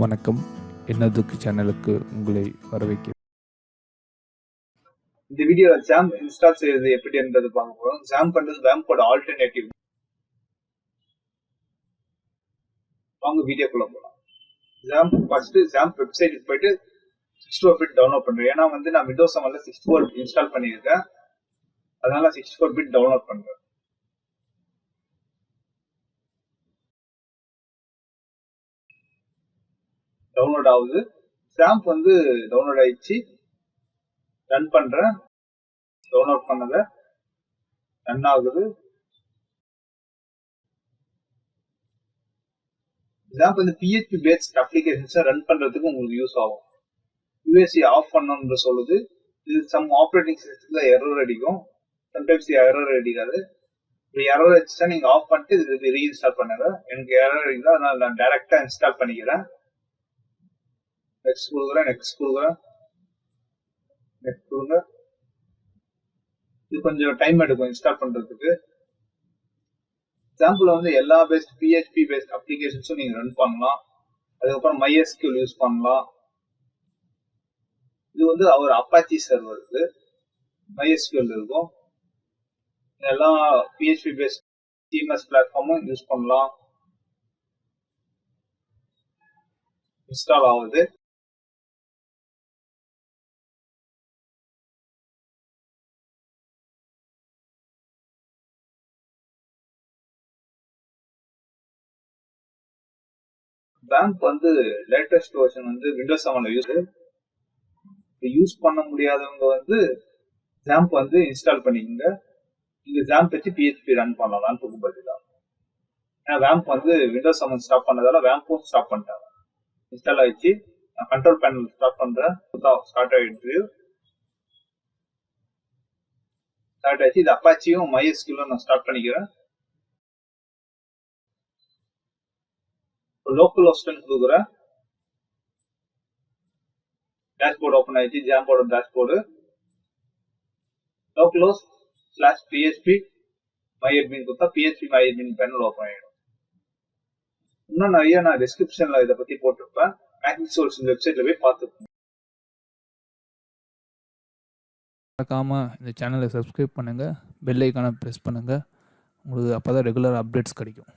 வணக்கம். என்னதுக்கு சேனலுக்கு உங்களை வரவேற்கிறேன். இந்த வீடியோல ஜாம்ப் இன்ஸ்டால் செய்யறது எப்படி என்றது பார்க்க போறோம். ஜாம்ப் பண்றது வேம்போட ஆல்டர்னேட்டிவ். வாங்க வீடியோக்குள்ள போலாம். ஜாம்ப் வெப்சைட்டுக்கு போயிட்டு 64 பிட் டவுன்லோட் பண்றேன். ஏன்னா நான் விண்டோஸ் 7ல 64 இன்ஸ்டால் பண்ணியிருக்கேன். அதனால 64 பிட் டவுன்லோட் பண்றேன். டவுன்லோட் ஆகுது. ஜாம்ப் டவுன்லோட் ஆயிடுச்சு. ரன் பண்றேன். டவுன்லோட் பண்ணத ரன் ஆகுது. ஜாம்ப் PHP பேஸ்ட் அப்ளிகேஷன்ஸ் ரன் பண்றதுக்கு உங்களுக்கு யூஸ் ஆகும். யூஎஸ்சி ஆஃப் பண்ணணும்னு சொல்லுது. இது சம் ஆப்ரேட்டிங் சிஸ்டத்துல எரர் அடிக்கும். சம்டைம்ஸ் எரர் அடிக்காது. இப்படி எரர் அடிச்சா நீங்க ஆஃப் பண்ணிட்டு இது ரீஇன்ஸ்டால் பண்ணுங்க. எனக்கு எரர் அடிக்கல, அதனால நான் டைரக்டா இன்ஸ்டால் பண்ணிக்கிறேன். நெக்ஸ்ட் கொடுங்க. இது கொஞ்சம் டைம் எடுக்கும் இன்ஸ்டால் பண்றதுக்கு. எக்ஸாம்பிள் எல்லா PHP பேஸ்ட் அப்ளிகேஷன்ஸும் நீங்க ரன் பண்ணலாம். அதுக்கப்புறம் MySQL யூஸ் பண்ணலாம். இது அவர் அப்பாச்சி சர்வருக்கு MySQL இருக்கும். எல்லா PHP பேஸ்ட் CMS பிளாட்ஃபார்மும் யூஸ் பண்ணலாம். இன்ஸ்டால் ஆகுது. வேம்ப் லேட்டஸ்ட் வெர்ஷன் விண்டோஸ் 7ல யூஸ் பண்ண முடியாதவங்க ஜாம்ப் இன்ஸ்டால் பண்ணிக்கங்க. நீங்க ஜாம்ப் வச்சு PHP ரன் பண்ணலாம் வேம்புக்கு பதிலா. ஏன்னா வேம்ப் விண்டோஸ் 7 ஸ்டாப் பண்ணதால வேம்பும் ஸ்டாப் பண்ணிட்டாங்க. இன்ஸ்டால் ஆயிடுச்சு. நான் கண்ட்ரோல் பேனல் ஸ்டார்ட் பண்றேன். ஸ்டார்ட் ஆயிடுச்சு. இது அப்பாச்சியும் MySQL நான் ஸ்டார்ட் பண்ணிக்கிறேன். லோக்கல் ஹோஸ்ட் கொடுக்குறேன். டேஷ்போர்ட் ஓபன் ஆயிடுச்சு. ஜாம்போட dashboard local host /php myadmin கொடுத்தா PHP myadmin பேனல் ஓபன் ஆயிடும். இன்னும் நிறைய நான் டிஸ்கிரிப்ஷன்ல இதை பத்தி போட்டிருப்பேன். மேக்னிக் சொல்யூஷன் வெப்சைட்ல போய் பார்த்துக்கோங்க. மறக்காம இந்த சேனலை சப்ஸ்கிரைப் பண்ணுங்க, பெல் ஐக்கானை பிரஸ் பண்ணுங்க. உங்களுக்கு அப்பதான் ரெகுலர் அப்டேட்ஸ் கிடைக்கும்.